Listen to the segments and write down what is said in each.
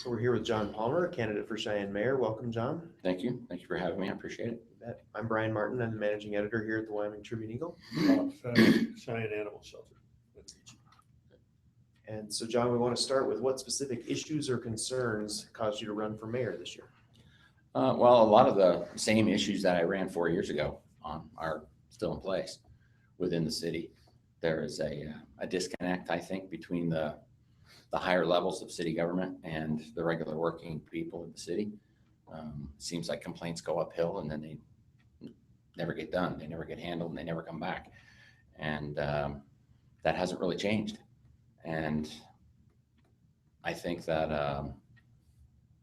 So we're here with John Palmer, candidate for Cheyenne Mayor. Welcome, John. Thank you. Thank you for having me. I appreciate it. You bet. I'm Brian Martin. I'm the managing editor here at the Wyoming Tribune Eagle. Cheyenne Animal Shelter. And so, John, we want to start with what specific issues or concerns caused you to run for mayor this year? Well, a lot of the same issues that I ran 4 years ago are still in place within the city. There is a disconnect, I think, between the higher levels of city government and the regular working people in the city. Seems like complaints go uphill and then they never get done. They never get handled and they never come back. And that hasn't really changed. And I think that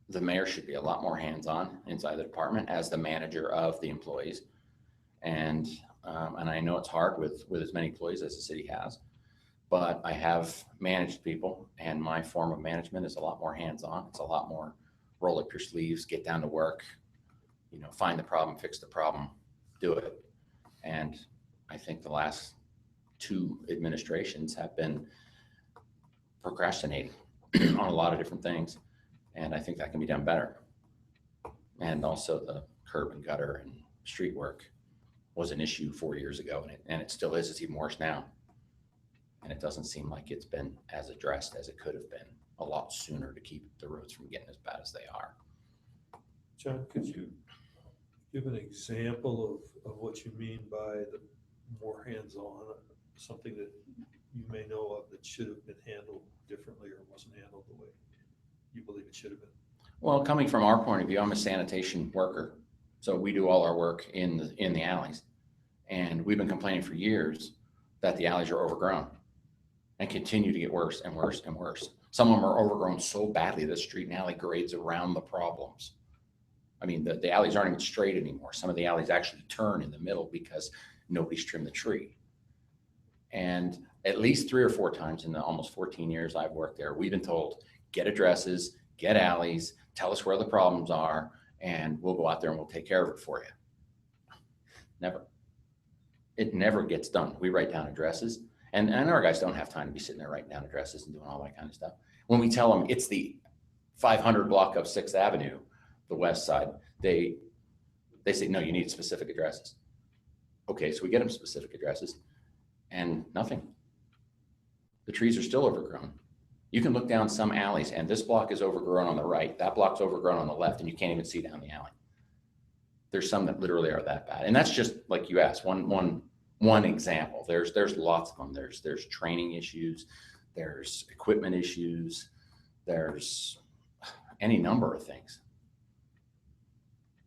the mayor should be a lot more hands-on inside the department as the manager of the employees. And I know it's hard with as many employees as the city has, but I have managed people, and my form of management is a lot more hands-on. It's a lot more roll up your sleeves, get down to work, find the problem, fix the problem, do it. And I think the last 2 administrations have been procrastinating on a lot of different things. And I think that can be done better. And also the curb and gutter and street work was an issue 4 years ago, and it still is. It's even worse now. And it doesn't seem like it's been as addressed as it could have been a lot sooner to keep the roads from getting as bad as they are. John, could you give an example of what you mean by the more hands-on, something that you may know of that should have been handled differently or wasn't handled the way you believe it should have been? Well, coming from our point of view, I'm a sanitation worker. So we do all our work in the alleys. And we've been complaining for years that the alleys are overgrown and continue to get worse and worse and worse. Some of them are overgrown so badly that street and alley grades around the problems. I mean, the alleys aren't even straight anymore. Some of the alleys actually turn in the middle because nobody's trimmed the tree. And at least 3 or 4 times in the almost 14 years I've worked there, we've been told, get addresses, get alleys, tell us where the problems are, and we'll go out there and we'll take care of it for you. Never. It never gets done. We write down addresses, and our guys don't have time to be sitting there writing down addresses and doing all that kind of stuff. When we tell them it's the 500 block of 6th Avenue, the west side, they say, no, you need specific addresses. Okay, so we get them specific addresses and nothing. The trees are still overgrown. You can look down some alleys and this block is overgrown on the right, that block's overgrown on the left, and you can't even see down the alley. There's some that literally are that bad. And that's just like you asked, one example. There's lots of them. There's training issues, there's equipment issues, there's any number of things.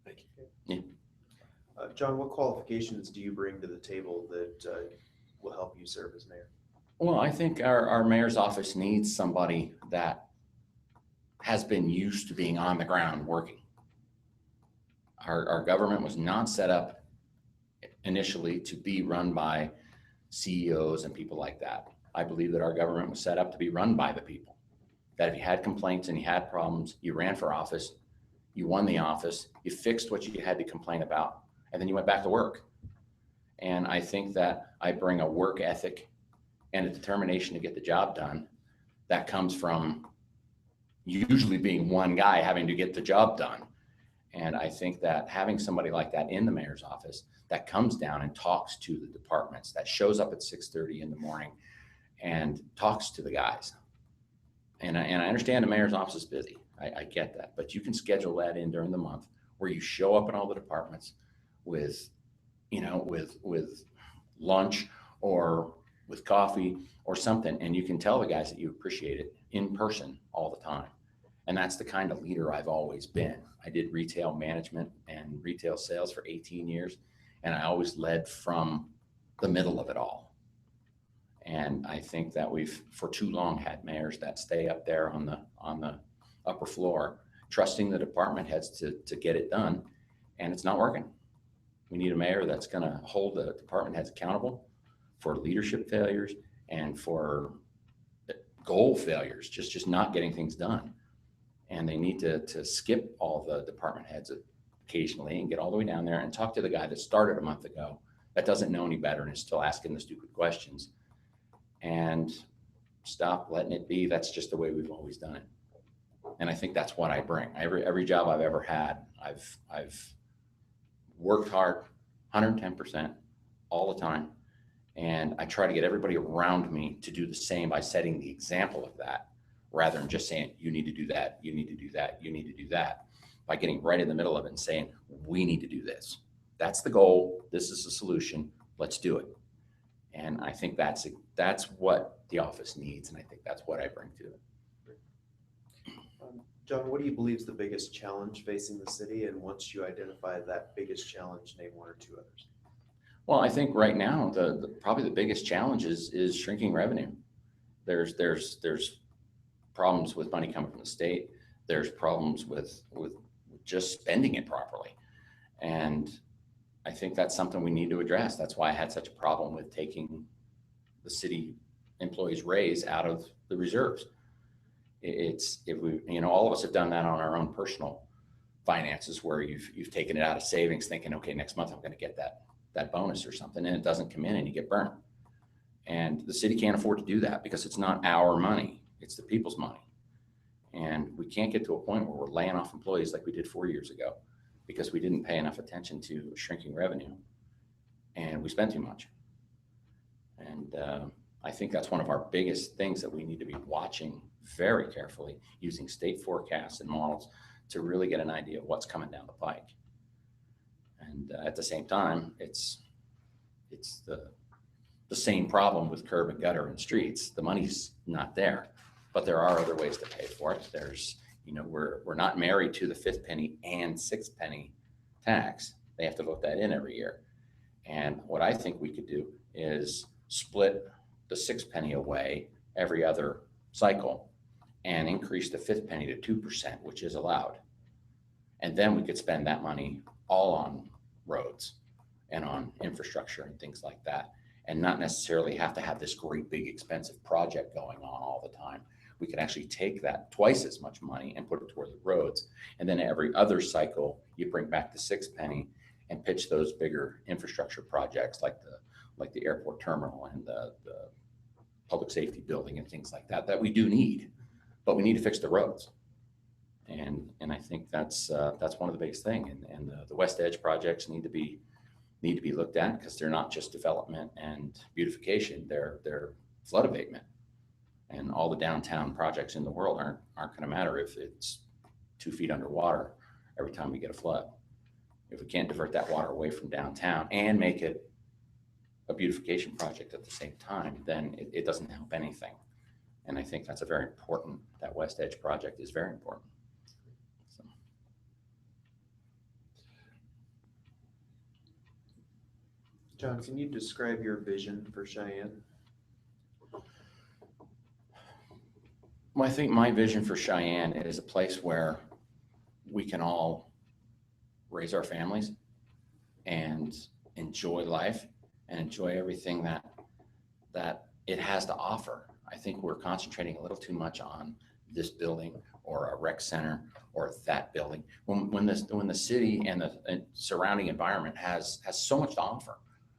Thank you. Yeah. John, what qualifications do you bring to the table that will help you serve as mayor? Well, I think our mayor's office needs somebody that has been used to being on the ground working. Our government was not set up initially to be run by CEOs and people like that. I believe that our government was set up to be run by the people. That if you had complaints and you had problems, you ran for office, you won the office, you fixed what you had to complain about, and then you went back to work. And I think that I bring a work ethic and a determination to get the job done that comes from usually being one guy having to get the job done. And I think that having somebody like that in the mayor's office that comes down and talks to the departments, that shows up at 6:30 in the morning and talks to the guys. And I understand the mayor's office is busy. I get that, but you can schedule that in during the month where you show up in all the departments with lunch or with coffee or something, and you can tell the guys that you appreciate it in person all the time. And that's the kind of leader I've always been. I did retail management and retail sales for 18 years, and I always led from the middle of it all. And I think that we've for too long had mayors that stay up there on the upper floor, trusting the department heads to get it done, and it's not working. We need a mayor that's going to hold the department heads accountable for leadership failures and for goal failures, just not getting things done. And they need to skip all the department heads occasionally and get all the way down there and talk to the guy that started a month ago that doesn't know any better and is still asking the stupid questions, and stop letting it be. That's just the way we've always done it. And I think that's what I bring. Every job I've ever had, I've worked hard, 110% all the time. And I try to get everybody around me to do the same by setting the example of that, rather than just saying, you need to do that, you need to do that, you need to do that. By getting right in the middle of it and saying, we need to do this. That's the goal. This is the solution. Let's do it. And I think that's what the office needs. And I think that's what I bring to it. John, what do you believe is the biggest challenge facing the city? And once you identify that biggest challenge, name one or two others. Well, I think right now, probably the biggest challenge is shrinking revenue. There's problems with money coming from the state. There's problems with just spending it properly. And I think that's something we need to address. That's why I had such a problem with taking the city employees' raise out of the reserves. All of us have done that on our own personal finances, where you've taken it out of savings thinking, okay, next month I'm going to get that bonus or something, and it doesn't come in and you get burnt. And the city can't afford to do that because it's not our money, it's the people's money. And we can't get to a point where we're laying off employees like we did 4 years ago because we didn't pay enough attention to shrinking revenue and we spent too much. And I think that's one of our biggest things that we need to be watching very carefully, using state forecasts and models to really get an idea of what's coming down the pike. And at the same time, it's the same problem with curb and gutter and streets. The money's not there, but there are other ways to pay for it. We're not married to the 5th penny and 6th penny tax. They have to vote that in every year. And what I think we could do is split the 6th penny away every other cycle and increase the 5th penny to 2%, which is allowed. And then we could spend that money all on roads and on infrastructure and things like that, and not necessarily have to have this great big expensive project going on all the time. We can actually take that twice as much money and put it toward the roads. And then every other cycle, you bring back the 6th penny and pitch those bigger infrastructure projects like the airport terminal and the public safety building and things like that we do need, but we need to fix the roads. And I think that's one of the biggest things. And the West Edge projects need to be looked at, because they're not just development and beautification, they're flood abatement. And all the downtown projects in the world aren't going to matter if it's 2 feet underwater every time we get a flood. If we can't divert that water away from downtown and make it a beautification project at the same time, then it doesn't help anything. And I think that's that West Edge project is very important. So. John, can you describe your vision for Cheyenne? Well, I think my vision for Cheyenne is a place where we can all raise our families and enjoy life and enjoy everything that it has to offer. I think we're concentrating a little too much on this building or a rec center or that building when the city and the surrounding environment has so much to offer.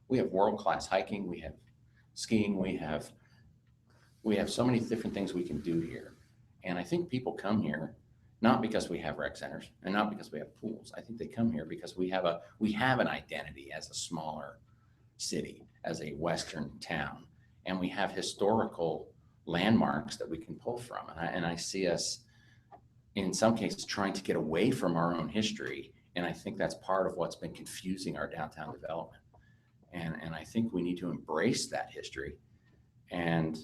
We have world-class hiking, we have skiing, we have so many different things we can do here. And I think people come here not because we have rec centers and not because we have pools. I think they come here because we have an identity as a smaller city, as a Western town, and we have historical landmarks that we can pull from. And I see us in some cases trying to get away from our own history. And I think that's part of what's been confusing our downtown development. And I think we need to embrace that history and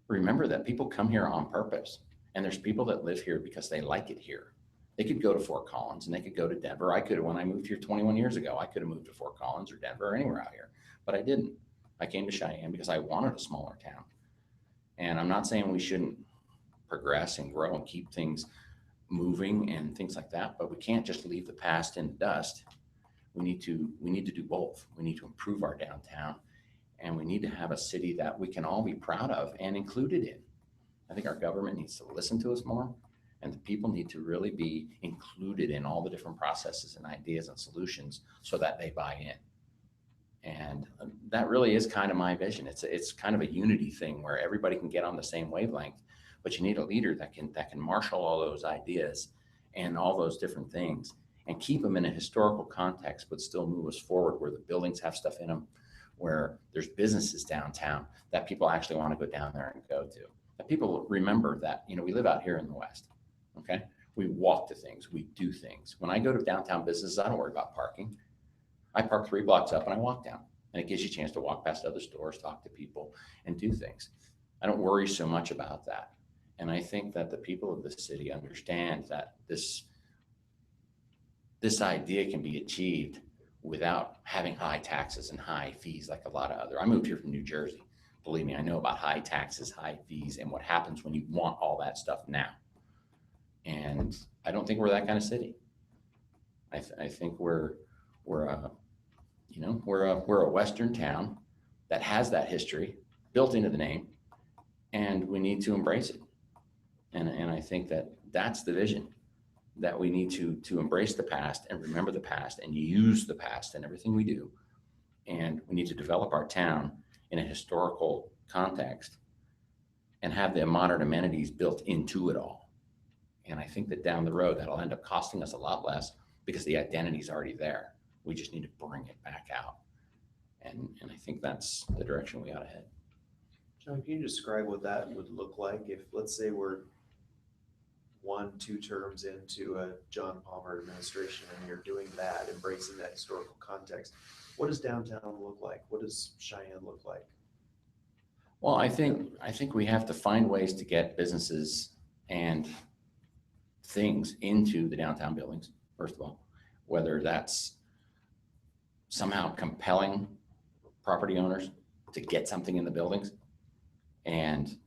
remember that people come here on purpose. And there's people that live here because they like it here. They could go to Fort Collins and they could go to Denver. When I moved here 21 years ago, I could have moved to Fort Collins or Denver or anywhere out here, but I didn't. I came to Cheyenne because I wanted a smaller town. And I'm not saying we shouldn't progress and grow and keep things moving and things like that, but we can't just leave the past in the dust. We need to do both. We need to improve our downtown, and we need to have a city that we can all be proud of and included in. I think our government needs to listen to us more, and the people need to really be included in all the different processes and ideas and solutions so that they buy in. And that really is kind of my vision. It's kind of a unity thing where everybody can get on the same wavelength, but you need a leader that can marshal all those ideas and all those different things and keep them in a historical context, but still move us forward where the buildings have stuff in them, where there's businesses downtown that people actually want to go down there and go to. That people remember that, we live out here in the West, okay? We walk to things, we do things. When I go to downtown businesses, I don't worry about parking. I park 3 blocks up and I walk down, and it gives you a chance to walk past other stores, talk to people, and do things. I don't worry so much about that. And I think that the people of the city understand that this idea can be achieved without having high taxes and high fees like a lot of other. I moved here from New Jersey. Believe me, I know about high taxes, high fees, and what happens when you want all that stuff now. And I don't think we're that kind of city. I think we're a Western town that has that history built into the name, and we need to embrace it. And I think that that's the vision, that we need to embrace the past and remember the past and use the past in everything we do. And we need to develop our town in a historical context and have the modern amenities built into it all. And I think that down the road, that'll end up costing us a lot less because the identity is already there. We just need to bring it back out. And I think that's the direction we ought to head. John, can you describe what that would look like if, let's say, we're 1-2 terms into a John Palmer administration and you're doing that, embracing that historical context? What does downtown look like? What does Cheyenne look like? Well, I think we have to find ways to get businesses and things into the downtown buildings, first of all, whether that's somehow compelling property owners to get something in the buildings. And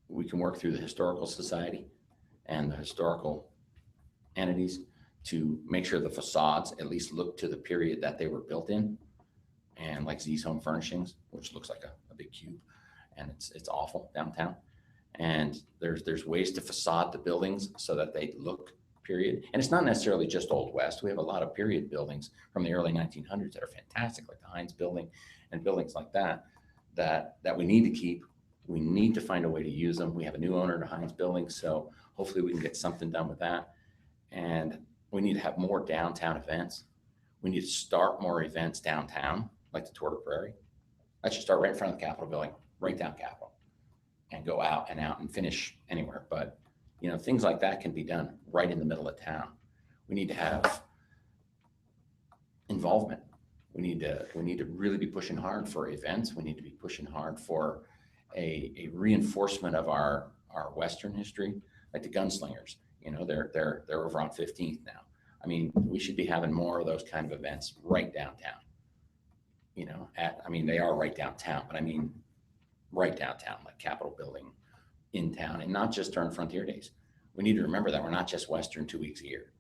we can work through the historical society and the historical entities to make sure the facades at least look to the period that they were built in. And like Z's Home Furnishings, which looks like a big cube, and it's awful downtown. And there's ways to facade the buildings so that they look period. And it's not necessarily just Old West. We have a lot of period buildings from the early 1900s that are fantastic, like the Heinz Building and buildings like that we need to keep. We need to find a way to use them. We have a new owner to Heinz Building, so hopefully we can get something done with that. And we need to have more downtown events. We need to start more events downtown, like the Tour de Prairie. That should start right in front of the Capitol building, right down Capitol, and go out and finish anywhere. But things like that can be done right in the middle of town. We need to have involvement. We need to really be pushing hard for events. We need to be pushing hard for a reinforcement of our Western history, like the Gunslingers. They're over on 15th now. I mean, we should be having more of those kind of events right downtown. They are right downtown, but I mean, right downtown, like Capitol building in town, and not just during Frontier Days. We need to remember that we're not just Western 2 weeks a year.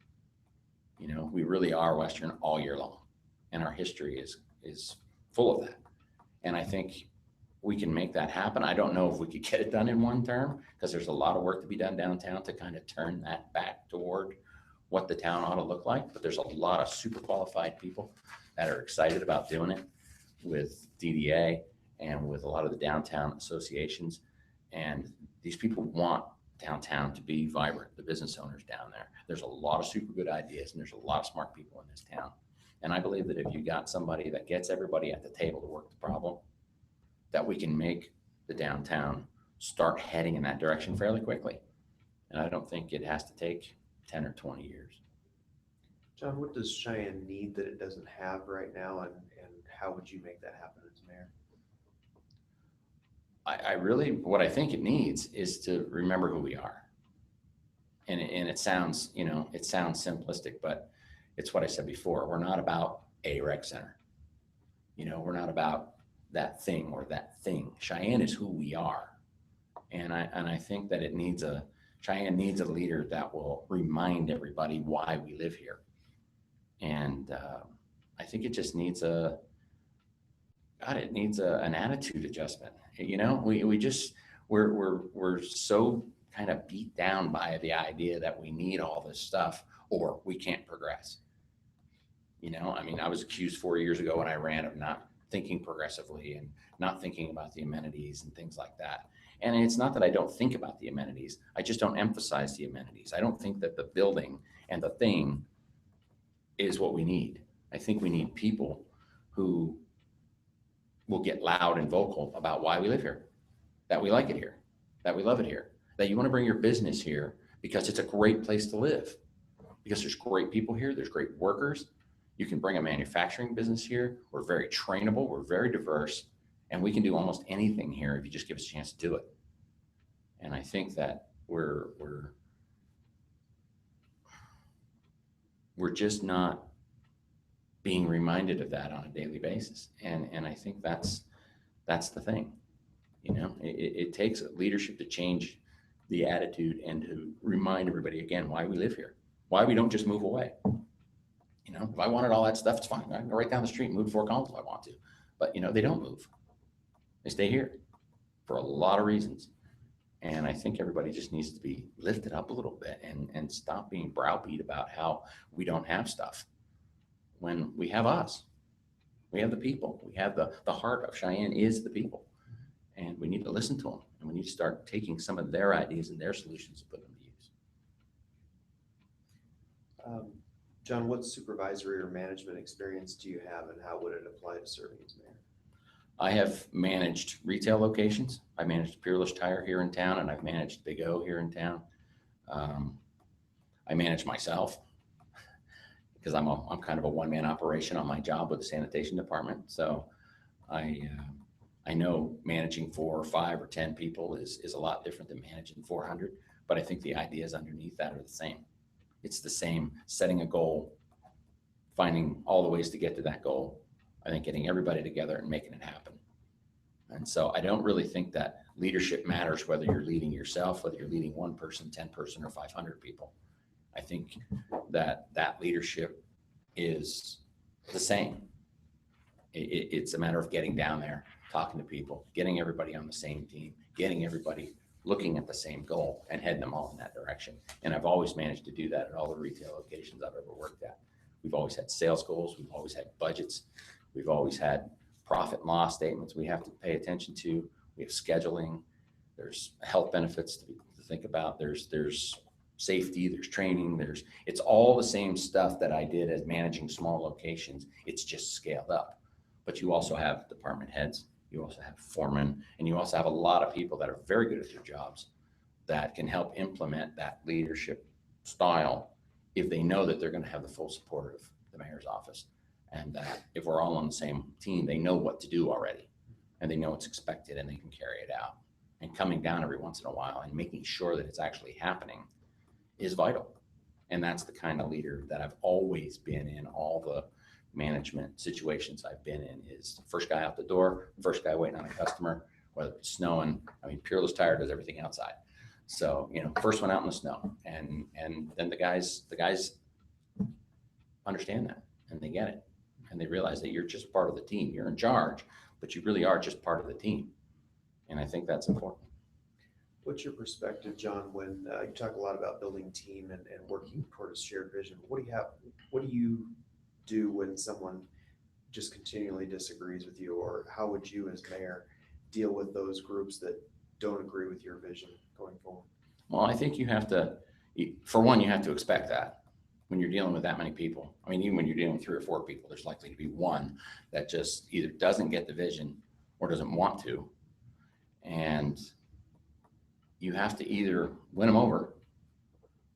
We really are Western all year long, and our history is full of that. And I think we can make that happen. I don't know if we could get it done in one term, because there's a lot of work to be done downtown to kind of turn that back toward what the town ought to look like. But there's a lot of super qualified people that are excited about doing it with DDA and with a lot of the downtown associations. And these people want downtown to be vibrant, the business owners down there. There's a lot of super good ideas, and there's a lot of smart people in this town. And I believe that if you got somebody that gets everybody at the table to work the problem, that we can make the downtown start heading in that direction fairly quickly. And I don't think it has to take 10 or 20 years. John, what does Cheyenne need that it doesn't have right now, and how would you make that happen as mayor? What I think it needs is to remember who we are. And it sounds, it sounds simplistic, but it's what I said before. We're not about a rec center. We're not about that thing or that thing. Cheyenne is who we are. And I think that Cheyenne needs a leader that will remind everybody why we live here. And I think it just needs an attitude adjustment. We're so kind of beat down by the idea that we need all this stuff or we can't progress. I was accused 4 years ago when I ran of not thinking progressively and not thinking about the amenities and things like that. And it's not that I don't think about the amenities. I just don't emphasize the amenities. I don't think that the building and the thing is what we need. I think we need people who will get loud and vocal about why we live here, that we like it here, that we love it here, that you want to bring your business here because it's a great place to live, because there's great people here, there's great workers. You can bring a manufacturing business here. We're very trainable, we're very diverse, and we can do almost anything here if you just give us a chance to do it. And I think that we're just not being reminded of that on a daily basis. And I think that's the thing. It takes leadership to change the attitude and to remind everybody again why we live here, why we don't just move away. If I wanted all that stuff, it's fine. I can go right down the street and move to Fort Collins if I want to. But they don't move. They stay here for a lot of reasons. And I think everybody just needs to be lifted up a little bit and stop being browbeat about how we don't have stuff. When we have us, we have the people, we have the heart of Cheyenne is the people. And we need to listen to them, and we need to start taking some of their ideas and their solutions and put them to use. John, what supervisory or management experience do you have, and how would it apply to serving as mayor? I have managed retail locations. I managed Peerless Tire here in town, and I've managed Big O here in town. I manage myself because I'm kind of a one-man operation on my job with the sanitation department. So I know managing 4 or 5 or 10 people is a lot different than managing 400, but I think the ideas underneath that are the same. It's the same, setting a goal, finding all the ways to get to that goal. I think getting everybody together and making it happen. And so I don't really think that leadership matters whether you're leading yourself, whether you're leading 1 person, 10 person, or 500 people. I think that leadership is the same. It's a matter of getting down there, talking to people, getting everybody on the same team, getting everybody looking at the same goal and heading them all in that direction. And I've always managed to do that at all the retail locations I've ever worked at. We've always had sales goals. We've always had budgets. We've always had profit and loss statements we have to pay attention to. We have scheduling. There's health benefits to think about. There's safety, there's training, it's all the same stuff that I did as managing small locations. It's just scaled up. But you also have department heads, you also have foremen, and you also have a lot of people that are very good at their jobs that can help implement that leadership style if they know that they're going to have the full support of the mayor's office. And that if we're all on the same team, they know what to do already, and they know what's expected, and they can carry it out. And coming down every once in a while and making sure that it's actually happening is vital. And that's the kind of leader that I've always been in all the management situations I've been in, is the first guy out the door, first guy waiting on a customer, whether it's snowing. I mean, Peerless Tire does everything outside. So, first one out in the snow. And then the guys understand that, and they get it. And they realize that you're just part of the team. You're in charge, but you really are just part of the team. And I think that's important. What's your perspective, John, when you talk a lot about building team and working toward a shared vision? What do you do when someone just continually disagrees with you, or how would you as mayor deal with those groups that don't agree with your vision going forward? Well, I think you have to, for one, you have to expect that when you're dealing with that many people. I mean, even when you're dealing with 3 or 4 people, there's likely to be one that just either doesn't get the vision or doesn't want to. And you have to either win them over,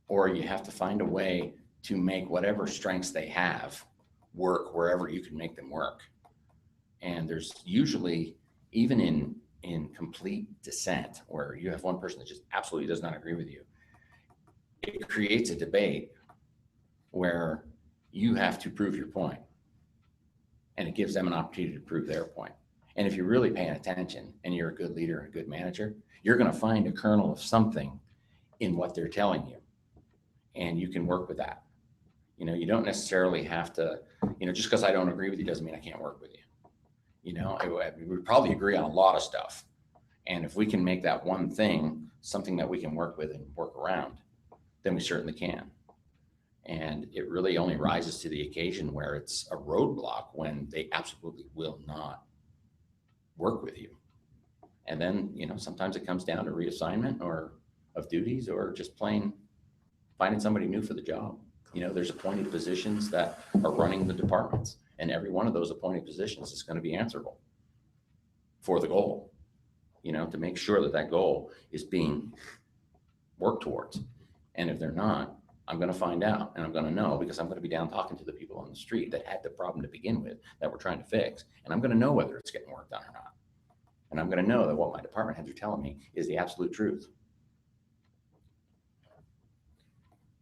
or you have to find a way to make whatever strengths they have work wherever you can make them work. And there's usually, even in complete dissent, where you have one person that just absolutely does not agree with you, it creates a debate where you have to prove your point, and it gives them an opportunity to prove their point. And if you're really paying attention and you're a good leader, a good manager, you're going to find a kernel of something in what they're telling you, and you can work with that. You don't necessarily have to, just because I don't agree with you doesn't mean I can't work with you. We probably agree on a lot of stuff. And if we can make that one thing something that we can work with and work around, then we certainly can. And it really only rises to the occasion where it's a roadblock when they absolutely will not work with you. And then, you know, sometimes it comes down to reassignment or of duties or just plain finding somebody new for the job. You know, there's appointed positions that are running the departments, and every one of those appointed positions is going to be answerable for the goal, you know, to make sure that that goal is being worked towards. And if they're not, I'm going to find out, and I'm going to know, because I'm going to be down talking to the people on the street that had the problem to begin with that we're trying to fix. And I'm going to know whether it's getting work done or not. And I'm going to know that what my department heads are telling me is the absolute truth.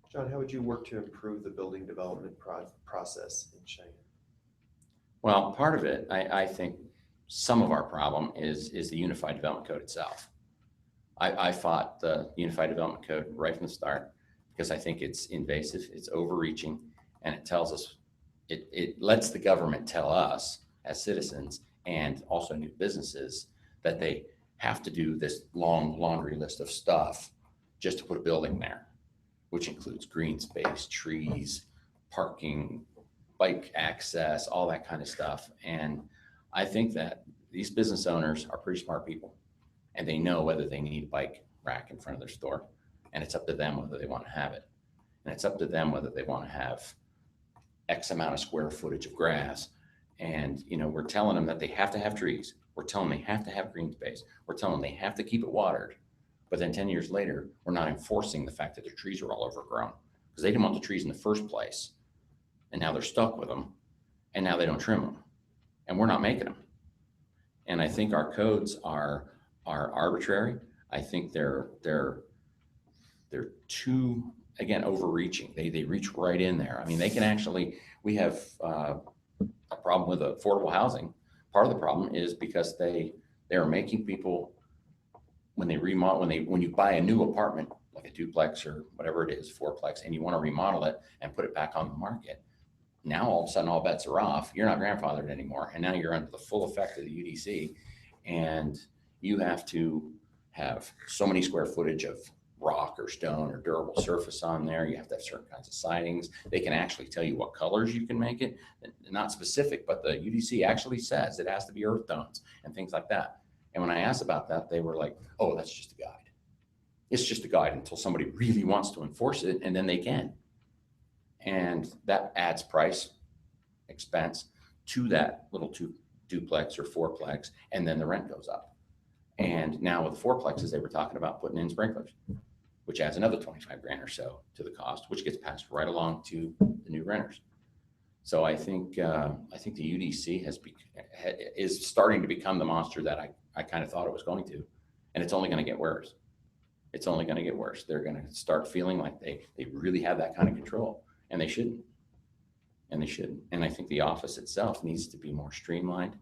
John, how would you work to improve the building development process in Cheyenne? Well, part of it, I think some of our problem is the Unified Development Code itself. I fought the Unified Development Code right from the start because I think it's invasive, it's overreaching, and it tells us, it lets the government tell us as citizens and also new businesses that they have to do this long laundry list of stuff just to put a building there, which includes green space, trees, parking, bike access, all that kind of stuff. And I think that these business owners are pretty smart people, and they know whether they need a bike rack in front of their store. And it's up to them whether they want to have it. And it's up to them whether they want to have X amount of square footage of grass. And, you know, we're telling them that they have to have trees. We're telling them they have to have green space. We're telling them they have to keep it watered. But then 10 years later, we're not enforcing the fact that their trees are all overgrown because they didn't want the trees in the first place. And now they're stuck with them. And now they don't trim them. And we're not making them. And I think our codes are arbitrary. I think they're too, again, overreaching. They reach right in there. I mean, they can actually, we have a problem with affordable housing. Part of the problem is because they are making people, when they remodel, when you buy a new apartment, like a duplex or whatever it is, fourplex, and you want to remodel it and put it back on the market, now all of a sudden all bets are off. You're not grandfathered anymore. And now you're under the full effect of the UDC, and you have to have so many square footage of rock or stone or durable surface on there. You have to have certain kinds of sidings. They can actually tell you what colors you can make it. Not specific, but the UDC actually says it has to be earth tones and things like that. And when I asked about that, they were like, oh, that's just a guide. It's just a guide until somebody really wants to enforce it, and then they can. And that adds price, expense to that little duplex or fourplex, and then the rent goes up. And now with the fourplexes, they were talking about putting in sprinklers, which adds another 25 grand or so to the cost, which gets passed right along to the new renters. So I think the UDC is starting to become the monster that I kind of thought it was going to, and it's only going to get worse. It's only going to get worse. They're going to start feeling like they really have that kind of control, and they shouldn't. And they shouldn't. And I think the office itself needs to be more streamlined.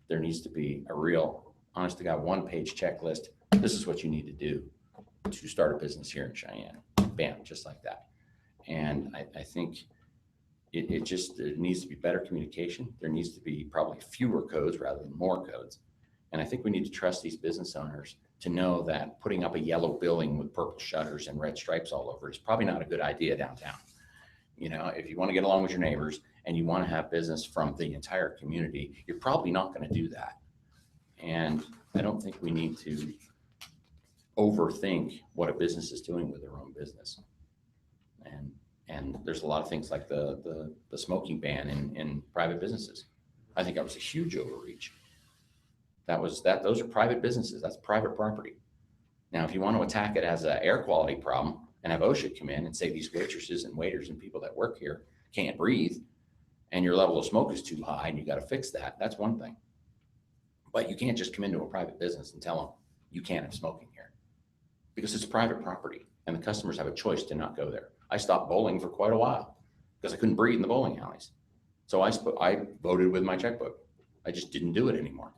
There needs to be a real, honest to God, one-page checklist. This is what you need to do to start a business here in Cheyenne. Bam, just like that. And I think there needs to be better communication. There needs to be probably fewer codes rather than more codes. And I think we need to trust these business owners to know that putting up a yellow building with purple shutters and red stripes all over is probably not a good idea downtown. You know, if you want to get along with your neighbors and you want to have business from the entire community, you're probably not going to do that. And I don't think we need to overthink what a business is doing with their own business. And there's a lot of things like the smoking ban in private businesses. I think that was a huge overreach. Those are private businesses. That's private property. Now, if you want to attack it as an air quality problem and have OSHA come in and say these waitresses and waiters and people that work here can't breathe and your level of smoke is too high and you got to fix that, that's one thing. But you can't just come into a private business and tell them you can't have smoking here because it's private property and the customers have a choice to not go there. I stopped bowling for quite a while because I couldn't breathe in the bowling alleys. So I voted with my checkbook. I just didn't do it anymore.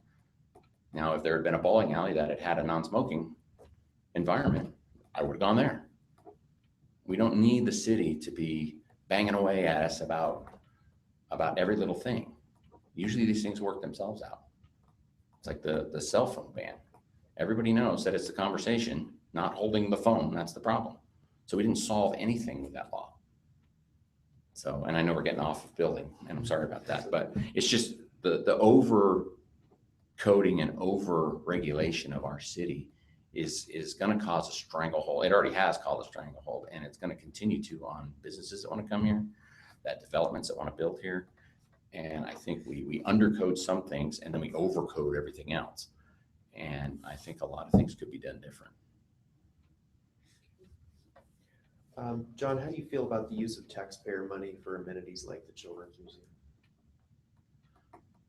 Now, if there had been a bowling alley that had a non-smoking environment, I would have gone there. We don't need the city to be banging away at us about every little thing. Usually these things work themselves out. It's like the cell phone ban. Everybody knows that it's the conversation, not holding the phone. That's the problem. So we didn't solve anything with that law. So, and I know we're getting off of building, and I'm sorry about that, but it's just the over coding and over regulation of our city is going to cause a stranglehold. It already has caused a stranglehold, and it's going to continue to on businesses that want to come here, that developments that want to build here. And I think we undercode some things and then we overcode everything else. And I think a lot of things could be done different. John, how do you feel about the use of taxpayer money for amenities like the Children's Museum?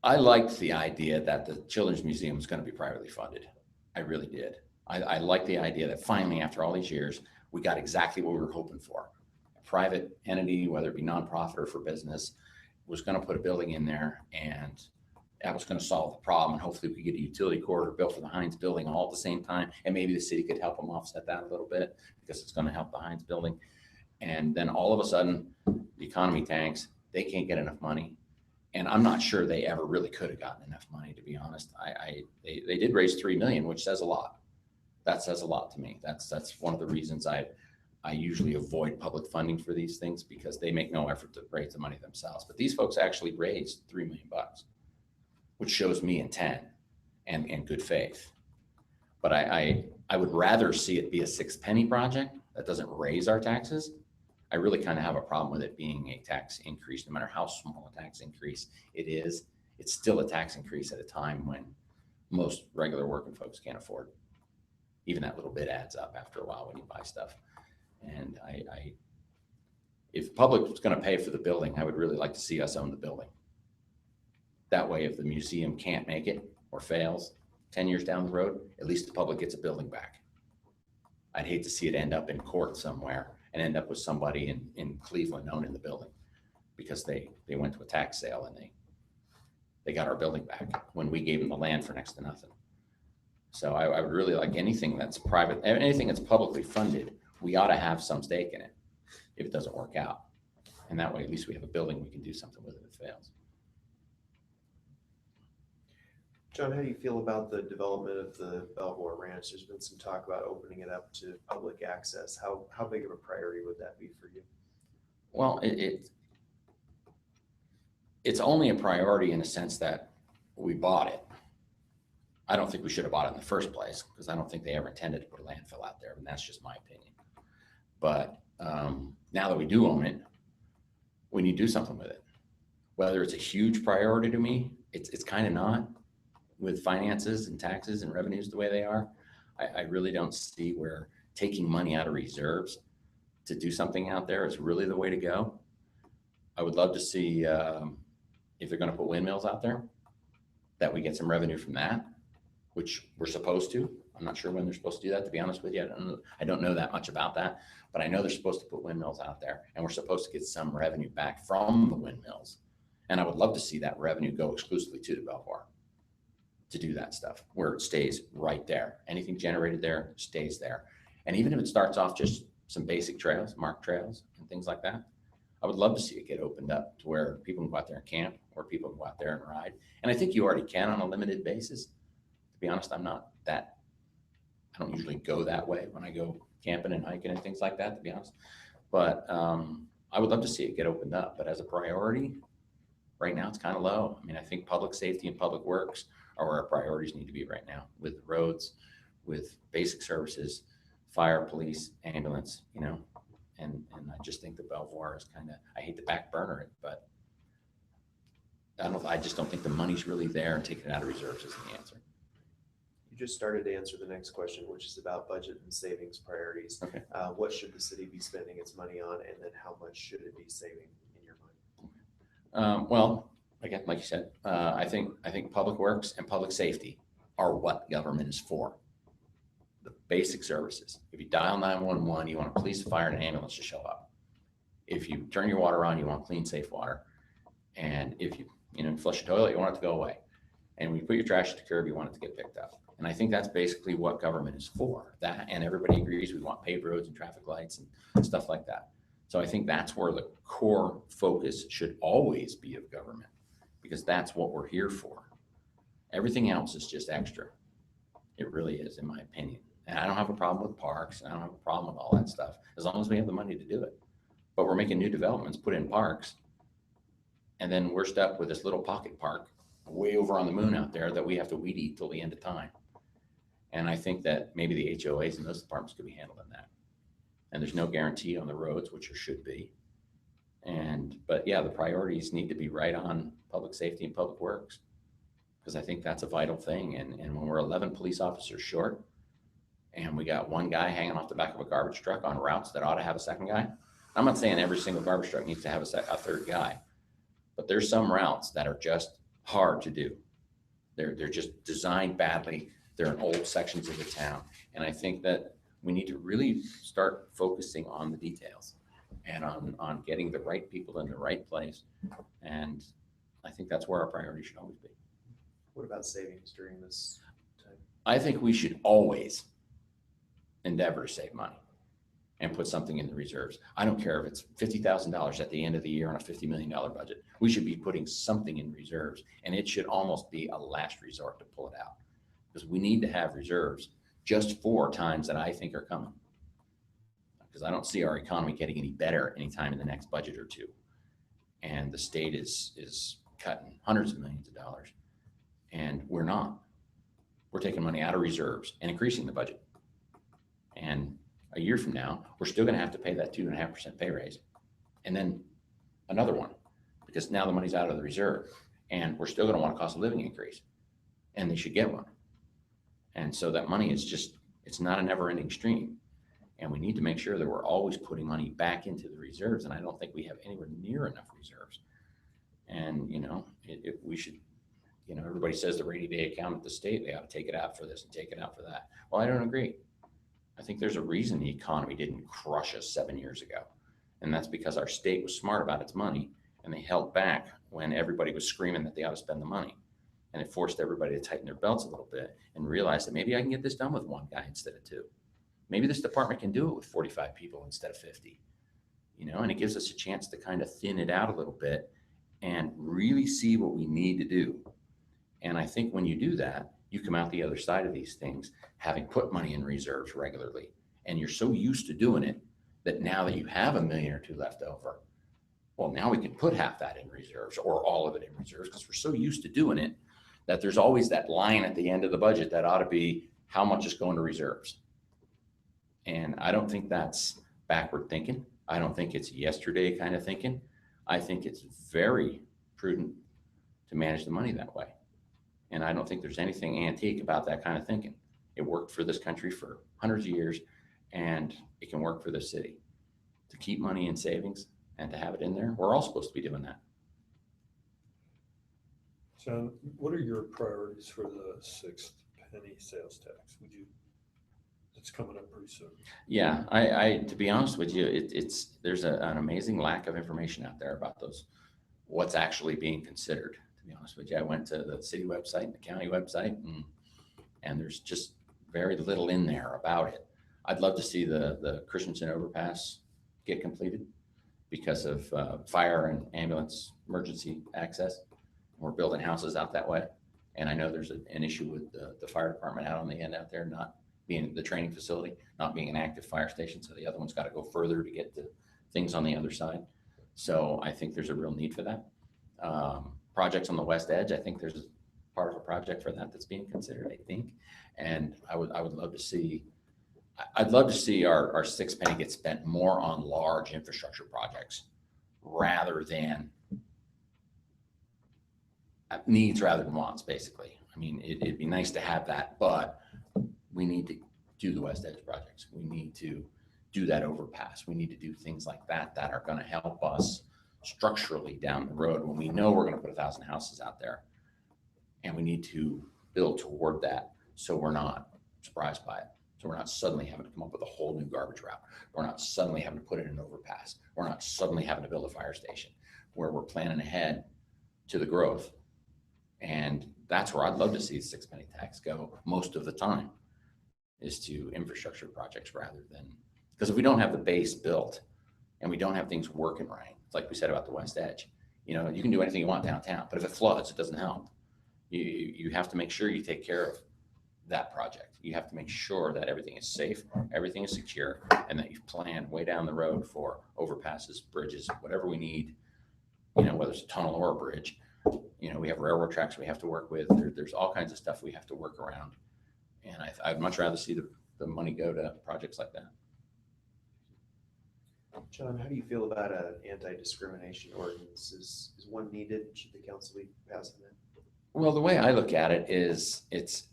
I liked the idea that the Children's Museum was going to be privately funded. I really did. I like the idea that finally, after all these years, we got exactly what we were hoping for. A private entity, whether it be nonprofit or for business, was going to put a building in there, and that was going to solve the problem. And hopefully we could get a utility corridor built for the Heinz building all at the same time. And maybe the city could help them offset that a little bit because it's going to help the Heinz building. And then all of a sudden the economy tanks, they can't get enough money. And I'm not sure they ever really could have gotten enough money, to be honest. They did raise $3 million, which says a lot. That says a lot to me. That's one of the reasons I usually avoid public funding for these things, because they make no effort to raise the money themselves. But these folks actually raised $3 million, which shows me intent and good faith. But I would rather see it be a 6-penny project that doesn't raise our taxes. I really kind of have a problem with it being a tax increase, no matter how small a tax increase it is. It's still a tax increase at a time when most regular working folks can't afford it. Even that little bit adds up after a while when you buy stuff. And if public was going to pay for the building, I would really like to see us own the building. That way, if the museum can't make it or fails 10 years down the road, at least the public gets a building back. I'd hate to see it end up in court somewhere and end up with somebody in Cleveland owning the building because they went to a tax sale and they got our building back when we gave them the land for next to nothing. So I would really like anything that's private, anything that's publicly funded, we ought to have some stake in it if it doesn't work out. And that way, at least we have a building we can do something with if it fails. John, how do you feel about the development of the Belvoir Ranch? There's been some talk about opening it up to public access. How big of a priority would that be for you? Well, it's only a priority in the sense that we bought it. I don't think we should have bought it in the first place because I don't think they ever intended to put a landfill out there, and that's just my opinion. But now that we do own it, we need to do something with it. Whether it's a huge priority to me, it's kind of not. With finances and taxes and revenues the way they are, I really don't see where taking money out of reserves to do something out there is really the way to go. I would love to see if they're going to put windmills out there, that we get some revenue from that, which we're supposed to. I'm not sure when they're supposed to do that, to be honest with you. I don't know that much about that, but I know they're supposed to put windmills out there, and we're supposed to get some revenue back from the windmills. And I would love to see that revenue go exclusively to the Belvoir to do that stuff, where it stays right there. Anything generated there stays there. And even if it starts off just some basic trails, marked trails and things like that, I would love to see it get opened up to where people can go out there and camp, or people can go out there and ride. And I think you already can on a limited basis. To be honest, I don't usually go that way when I go camping and hiking and things like that, to be honest. But I would love to see it get opened up. But as a priority, right now it's kind of low. I mean, I think public safety and public works are where our priorities need to be right now, with roads, with basic services, fire, police, ambulance, and I just think the Belvoir is kind of, I hate to back burner it, but I just don't think the money's really there, and taking it out of reserves isn't the answer. You just started to answer the next question, which is about budget and savings priorities. Okay. What should the city be spending its money on, and then how much should it be saving in your mind? Well, again, like you said, I think public works and public safety are what government is for. The basic services. If you dial 911, you want a police, fire, and an ambulance to show up. If you turn your water on, you want clean, safe water. And if you flush your toilet, you want it to go away. And when you put your trash at the curb, you want it to get picked up. And I think that's basically what government is for. That, and everybody agrees we want paved roads and traffic lights and stuff like that. So I think that's where the core focus should always be of government, because that's what we're here for. Everything else is just extra. It really is, in my opinion. And I don't have a problem with parks, and I don't have a problem with all that stuff, as long as we have the money to do it. But we're making new developments, put in parks, and then we're stuck with this little pocket park way over on the moon out there that we have to weed eat till the end of time. And I think that maybe the HOAs and those departments could be handling that. And there's no guarantee on the roads, which there should be. But yeah, the priorities need to be right on public safety and public works, because I think that's a vital thing. And when we're 11 police officers short and we got one guy hanging off the back of a garbage truck on routes that ought to have a second guy, I'm not saying every single garbage truck needs to have a third guy, but there's some routes that are just hard to do. They're just designed badly. They're in old sections of the town. And I think that we need to really start focusing on the details and on getting the right people in the right place. And I think that's where our priority should always be. What about savings during this time? I think we should always endeavor to save money and put something in the reserves. I don't care if it's $50,000 at the end of the year on a $50 million budget. We should be putting something in reserves, and it should almost be a last resort to pull it out, because we need to have reserves just for times that I think are coming. Because I don't see our economy getting any better anytime in the next budget or two. And the state is cutting hundreds of millions of dollars, and we're not. We're taking money out of reserves and increasing the budget. And a year from now, we're still going to have to pay that 2.5% pay raise, and then another one, because now the money's out of the reserve, and we're still going to want a cost of living increase, and they should get one. And so that money is just, it's not a never-ending stream, and we need to make sure that we're always putting money back into the reserves. And I don't think we have anywhere near enough reserves. And we should, everybody says the rainy day account at the state, they ought to take it out for this and take it out for that. Well, I don't agree. I think there's a reason the economy didn't crush us 7 years ago. And that's because our state was smart about its money, and they held back when everybody was screaming that they ought to spend the money. And it forced everybody to tighten their belts a little bit and realize that maybe I can get this done with one guy instead of two. Maybe this department can do it with 45 people instead of 50, and it gives us a chance to kind of thin it out a little bit and really see what we need to do. And I think when you do that, you come out the other side of these things, having put money in reserves regularly. And you're so used to doing it that now that you have $1 million or $2 million left over, well, now we can put half that in reserves or all of it in reserves, because we're so used to doing it that there's always that line at the end of the budget that ought to be how much is going to reserves. And I don't think that's backward thinking. I don't think it's yesterday kind of thinking. I think it's very prudent to manage the money that way. And I don't think there's anything antique about that kind of thinking. It worked for this country for hundreds of years, and it can work for the city. To keep money in savings and to have it in there, we're all supposed to be doing that. John, what are your priorities for the 6th penny sales tax? It's coming up pretty soon. Yeah, I to be honest with you, there's an amazing lack of information out there about what's actually being considered. To be honest with you, I went to the city website and the county website, and there's just very little in there about it. I'd love to see the Christensen overpass get completed because of fire and ambulance emergency access. We're building houses out that way, and I know there's an issue with the fire department out on the end out there not being the training facility, not being an active fire station. So the other one's got to go further to get to things on the other side. So I think there's a real need for that. Projects on the west edge, I think there's part of a project for that that's being considered, I think. And I would love to see, I'd love to see our 6 penny get spent more on large infrastructure projects rather than needs rather than wants, basically. I mean, it'd be nice to have that, but we need to do the west edge projects. We need to do that overpass. We need to do things like that that are going to help us structurally down the road when we know we're going to put 1,000 houses out there, and we need to build toward that so we're not surprised by it. So we're not suddenly having to come up with a whole new garbage route. We're not suddenly having to put in an overpass. We're not suddenly having to build a fire station, where we're planning ahead to the growth. And that's where I'd love to see the 6 penny tax go most of the time, is to infrastructure projects rather than, because if we don't have the base built and we don't have things working right, it's like we said about the west edge, you can do anything you want downtown, but if it floods, it doesn't help. You have to make sure you take care of that project. You have to make sure that everything is safe, everything is secure, and that you've planned way down the road for overpasses, bridges, whatever we need, whether it's a tunnel or a bridge, You know, we have railroad tracks we have to work with. There's all kinds of stuff we have to work around. And I'd much rather see the money go to projects like that. John, how do you feel about an anti-discrimination ordinance? Is one needed? Should the council be passing that? Well, the way I look at it is it's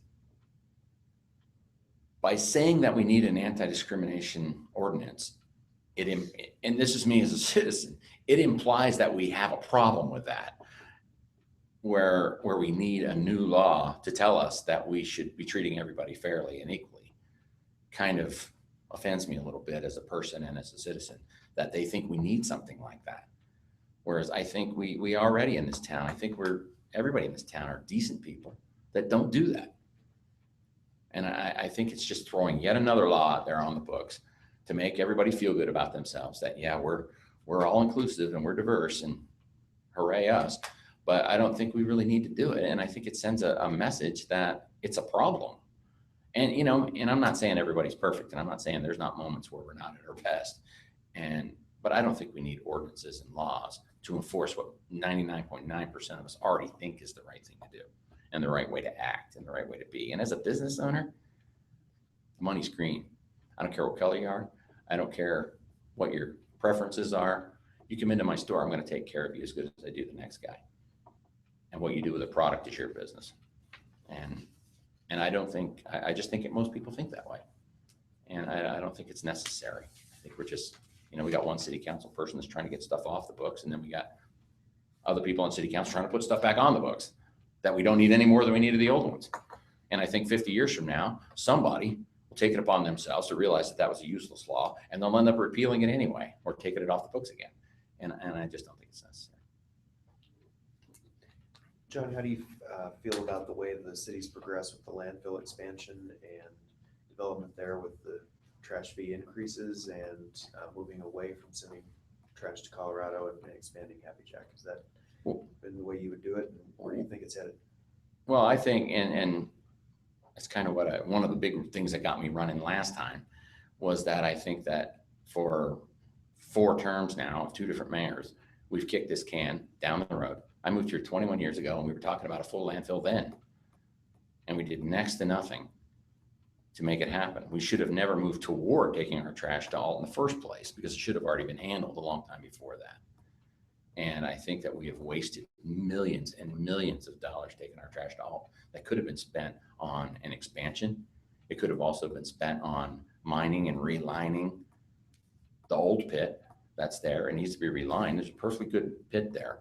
by saying that we need an anti-discrimination ordinance, and this is me as a citizen, it implies that we have a problem with that, where we need a new law to tell us that we should be treating everybody fairly and equally. Kind of offends me a little bit as a person and as a citizen that they think we need something like that. Whereas I think we already in this town, I think everybody in this town are decent people that don't do that. And I think it's just throwing yet another law out there on the books to make everybody feel good about themselves, that, yeah, we're all inclusive and we're diverse and hooray us. But I don't think we really need to do it. And I think it sends a message that it's a problem. And, you know, and I'm not saying everybody's perfect, and I'm not saying there's not moments where we're not at our best. But I don't think we need ordinances and laws to enforce what 99.9% of us already think is the right thing to do and the right way to act and the right way to be. And as a business owner, money's green. I don't care what color you are. I don't care what your preferences are. You come into my store, I'm going to take care of you as good as I do the next guy. And what you do with a product is your business. And I just think most people think that way. And I don't think it's necessary. I think we're just, you know, we got one city council person that's trying to get stuff off the books. And then we got other people on city council trying to put stuff back on the books that we don't need any more than we needed the old ones. And I think 50 years from now, somebody will take it upon themselves to realize that was a useless law, and they'll end up repealing it anyway or taking it off the books again. And I just don't think it's necessary. John, how do you feel about the way the city's progressed with the landfill expansion and development there with the trash fee increases and moving away from sending trash to Colorado and expanding Happy Jack? Has that been the way you would do it? And where do you think it's headed? Well, I think, and that's kind of one of the big things that got me running last time was that I think that for 4 terms now of 2 different mayors, we've kicked this can down the road. I moved here 21 years ago, and we were talking about a full landfill then, and we did next to nothing to make it happen. We should have never moved toward taking our trash to Alt in the first place, because it should have already been handled a long time before that. And I think that we have wasted millions and millions of dollars taking our trash to Alt that could have been spent on an expansion. It could have also been spent on mining and relining the old pit that's there. It needs to be relined. There's a perfectly good pit there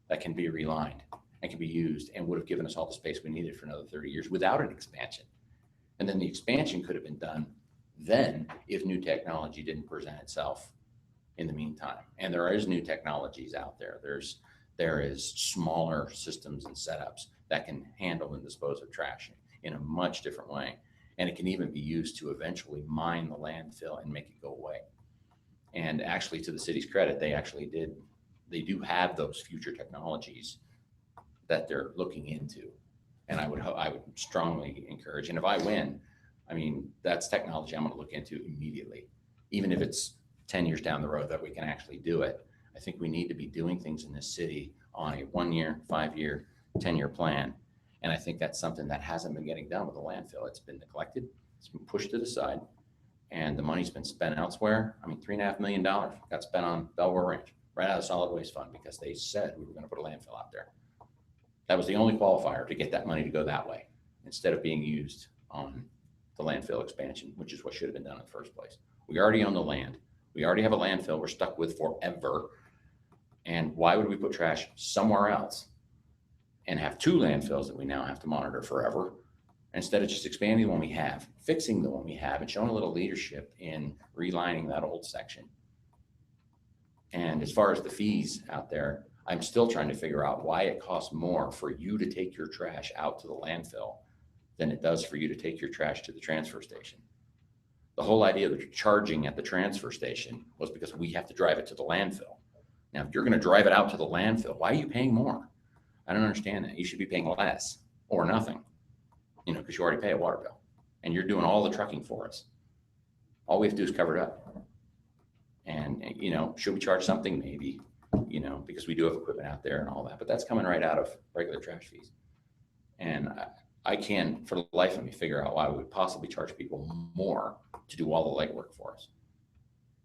that can be relined and can be used and would have given us all the space we needed for another 30 years without an expansion. And then the expansion could have been done then if new technology didn't present itself in the meantime. And there is new technologies out there. There is smaller systems and setups that can handle and dispose of trash in a much different way. And it can even be used to eventually mine the landfill and make it go away. And actually, to the city's credit, they do have those future technologies that they're looking into. And I would strongly encourage, and if I win, I mean, that's technology I'm going to look into immediately, even if it's 10 years down the road that we can actually do it. I think we need to be doing things in this city on a 1-year, 5-year, 10-year plan. And I think that's something that hasn't been getting done with the landfill. It's been neglected. It's been pushed to the side, and the money's been spent elsewhere. I mean, $3.5 million got spent on Belvoir Ranch right out of the solid waste fund because they said we were going to put a landfill out there. That was the only qualifier to get that money to go that way, instead of being used on the landfill expansion, which is what should have been done in the first place. We already own the land. We already have a landfill we're stuck with forever. And why would we put trash somewhere else and have 2 landfills that we now have to monitor forever, instead of just expanding the one we have, fixing the one we have, and showing a little leadership in relining that old section? And as far as the fees out there, I'm still trying to figure out why it costs more for you to take your trash out to the landfill than it does for you to take your trash to the transfer station. The whole idea of charging at the transfer station was because we have to drive it to the landfill. Now, if you're going to drive it out to the landfill, why are you paying more? I don't understand that. You should be paying less or nothing, because you already pay a water bill and you're doing all the trucking for us. All we have to do is cover it up. And, should we charge something? Maybe. you know, because we do have equipment out there and all that, but that's coming right out of regular trash fees. And I can't, for the life of me, figure out why we would possibly charge people more to do all the legwork for us.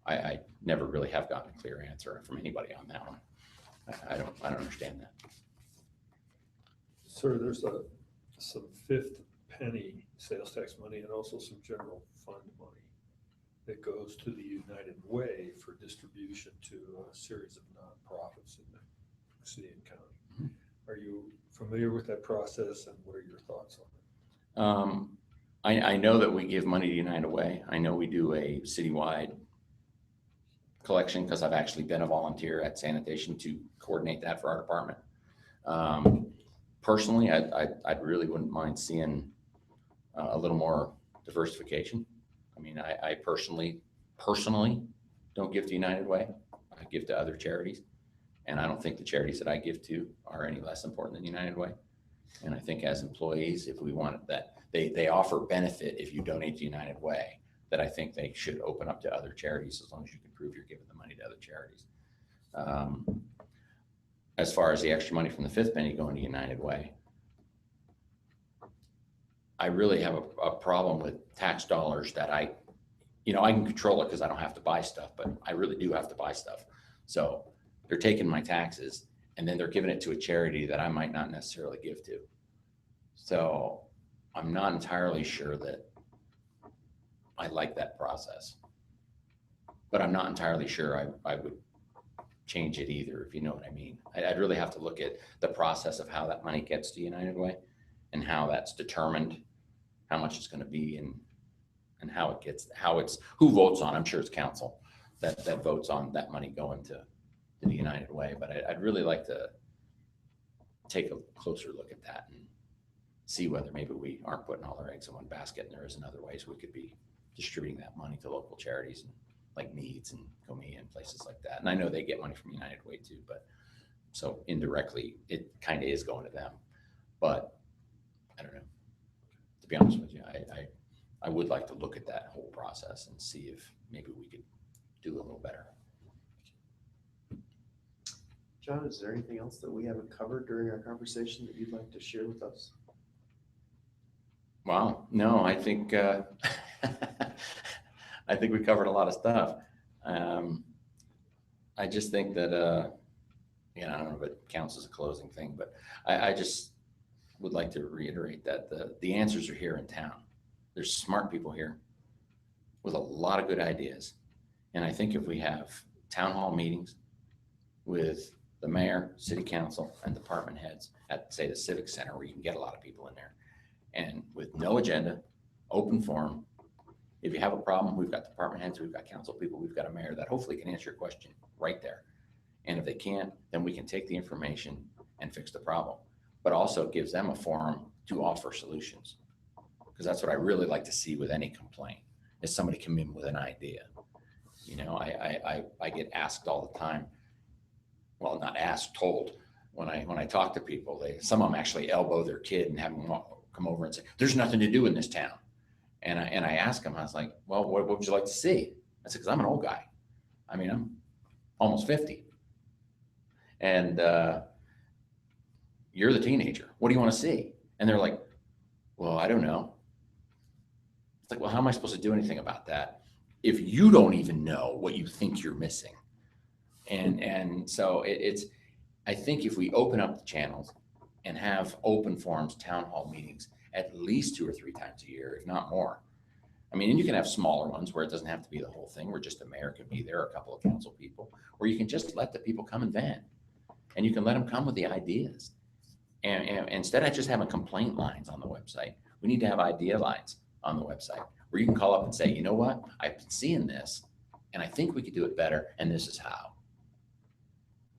I never really have gotten a clear answer from anybody on that one. I don't understand that. Sir, there's some fifth penny sales tax money and also some general fund money that goes to the United Way for distribution to a series of nonprofits in the city and county. Mm-hmm. Are you familiar with that process, and what are your thoughts on it? I know that we give money to United Way. I know we do a citywide collection because I've actually been a volunteer at sanitation to coordinate that for our department. Personally, I really wouldn't mind seeing a little more diversification. I mean, I personally don't give to United Way. I give to other charities, and I don't think the charities that I give to are any less important than United Way. And I think as employees, if we wanted that, they offer benefit if you donate to United Way, that I think they should open up to other charities as long as you can prove you're giving the money to other charities. As far as the extra money from the fifth penny going to United Way, I really have a problem with tax dollars that I can control it because I don't have to buy stuff, but I really do have to buy stuff. So they're taking my taxes and then they're giving it to a charity that I might not necessarily give to. So I'm not entirely sure that I like that process, but I'm not entirely sure I would change it either, if you know what I mean. I'd really have to look at the process of how that money gets to United Way and how that's determined, how much it's going to be, and how it gets, who votes on. I'm sure it's council that votes on that money going to the United Way, but I'd really like to take a closer look at that and see whether maybe we aren't putting all our eggs in one basket and there isn't other ways we could be distributing that money to local charities and like Needs and Comey and places like that. And I know they get money from United Way too, but so indirectly it kind of is going to them. But I don't know, to be honest with you, I would like to look at that whole process and see if maybe we could do a little better. John, is there anything else that we haven't covered during our conversation that you'd like to share with us? Wow, no, I think I think we covered a lot of stuff. I just think that I don't know if it counts as a closing thing, but I just would like to reiterate that the answers are here in town. There's smart people here with a lot of good ideas. And I think if we have town hall meetings with the mayor, city council, and department heads at, say, the civic center, where you can get a lot of people in there, and with no agenda, open forum, if you have a problem, we've got department heads, we've got council people, we've got a mayor that hopefully can answer your question right there. And if they can't, then we can take the information and fix the problem, but also gives them a forum to offer solutions. Because that's what I really like to see with any complaint, is somebody come in with an idea. You know, I get asked all the time, well, not asked, told, when I talk to people, some of them actually elbow their kid and have them come over and say, there's nothing to do in this town. And I asked them, I was like, well, what would you like to see? I said, because I'm an old guy. I mean, I'm almost 50. And you're the teenager. What do you want to see? And they're like, well, I don't know. It's like, well, how am I supposed to do anything about that if you don't even know what you think you're missing? And so I think if we open up the channels and have open forums, town hall meetings, at least 2 or 3 times a year, if not more. I mean, and you can have smaller ones where it doesn't have to be the whole thing, where just the mayor can be there, a couple of council people, where you can just let the people come and vent, and you can let them come with the ideas. And instead of just having complaint lines on the website, we need to have idea lines on the website where you can call up and say, you know what, I've been seeing this, and I think we could do it better, and this is how.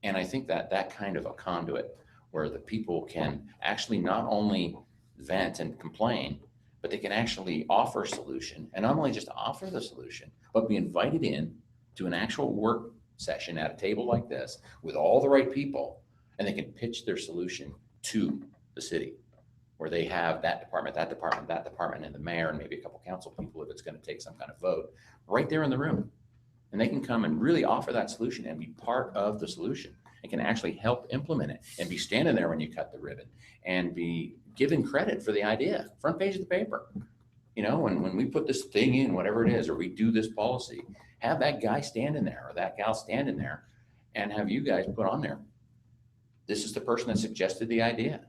And I think that kind of a conduit where the people can actually not only vent and complain, but they can actually offer a solution, and not only just offer the solution, but be invited in to an actual work session at a table like this with all the right people, and they can pitch their solution to the city, where they have that department, and the mayor, and maybe a couple council people if it's going to take some kind of vote, right there in the room. And they can come and really offer that solution and be part of the solution. and can actually help implement it and be standing there when you cut the ribbon and be given credit for the idea, front page of the paper. You know, when we put this thing in, whatever it is, or we do this policy, have that guy standing there or that gal standing there and have you guys put on there, this is the person that suggested the idea.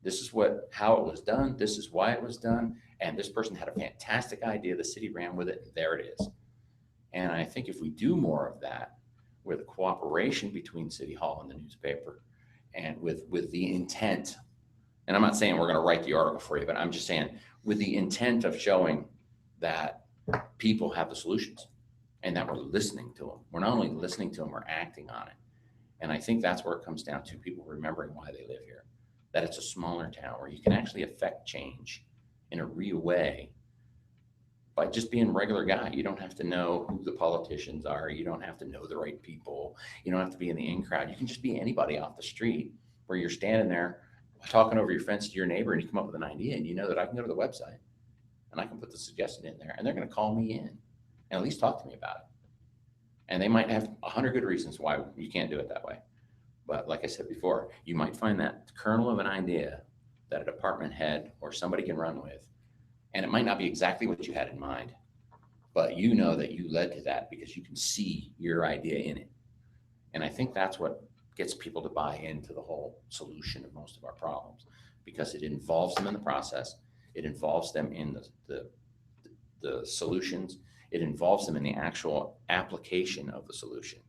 This is how it was done. This is why it was done. And this person had a fantastic idea. The city ran with it. And there it is. And I think if we do more of that, with the cooperation between City Hall and the newspaper, and with the intent, and I'm not saying we're going to write the article for you, but I'm just saying with the intent of showing that people have the solutions and that we're listening to them. We're not only listening to them, we're acting on it. And I think that's where it comes down to people remembering why they live here, that it's a smaller town where you can actually affect change in a real way by just being a regular guy. You don't have to know who the politicians are. You don't have to know the right people. You don't have to be in the in crowd. You can just be anybody off the street where you're standing there talking over your fence to your neighbor and you come up with an idea and you know that I can go to the website and I can put the suggestion in there and they're going to call me in and at least talk to me about it. And they might have 100 good reasons why you can't do it that way. But like I said before, you might find that kernel of an idea that a department head or somebody can run with. And it might not be exactly what you had in mind, but you know that you led to that because you can see your idea in it. And I think that's what gets people to buy into the whole solution of most of our problems, because it involves them in the process. It involves them in the solutions. It involves them in the actual application of the solution.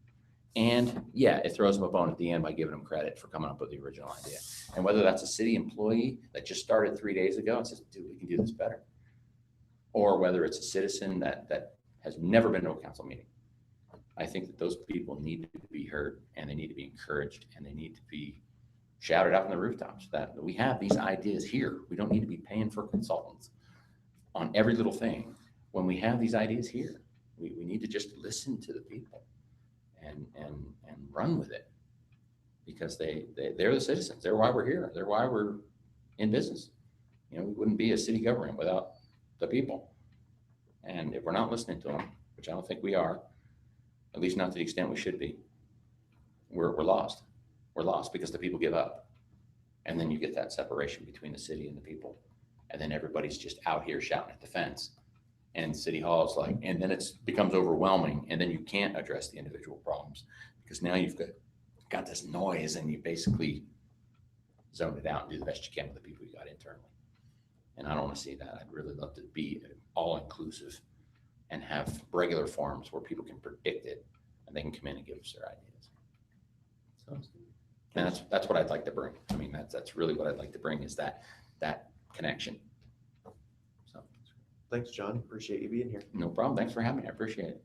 And yeah, it throws them a bone at the end by giving them credit for coming up with the original idea. And whether that's a city employee that just started 3 days ago and says, dude, we can do this better. Or whether it's a citizen that has never been to a council meeting. I think that those people need to be heard and they need to be encouraged and they need to be shouted out on the rooftops that we have these ideas here. We don't need to be paying for consultants on every little thing. When we have these ideas here, we need to just listen to the people and run with it, because they're the citizens. They're why we're here. They're why we're in business. You know, we wouldn't be a city government without the people. And if we're not listening to them, which I don't think we are, at least not to the extent we should be, we're lost. We're lost because the people give up. And then you get that separation between the city and the people. And then everybody's just out here shouting at the fence. And City Hall is like, and then it becomes overwhelming. And then you can't address the individual problems because now you've got this noise and you basically zone it out and do the best you can with the people you got internally. And I don't want to see that. I'd really love to be all inclusive and have regular forums where people can predict it and they can come in and give us their ideas. So, and that's what I'd like to bring. I mean, that's really what I'd like to bring is that connection. So Thanks, John. Appreciate you being here. no problem. Thanks for having me. I appreciate it.